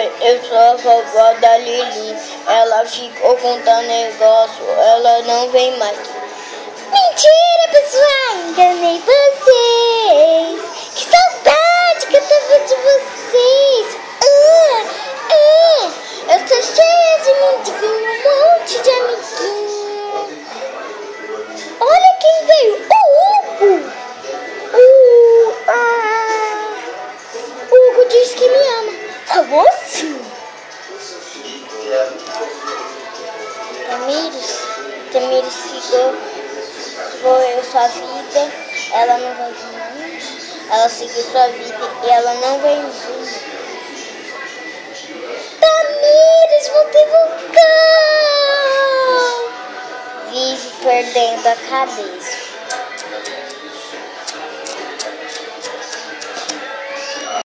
Oi, eu sou a vovó da Lili. Ela ficou contando negócio, ela não vem mais. Mentira, pessoal! Enganei vocês! Que saudade que eu tava de vocês! Eu tô cheia de amiguinho, um monte de amiguinho. Olha quem veio! O Hugo! O Hugo disse que me ama. Falou sim! Tamires ficou sua vida, ela não vai vir mais. Ela seguiu sua vida e ela não vai vir. Tamires, voltei vulcão! Vive perdendo a cabeça.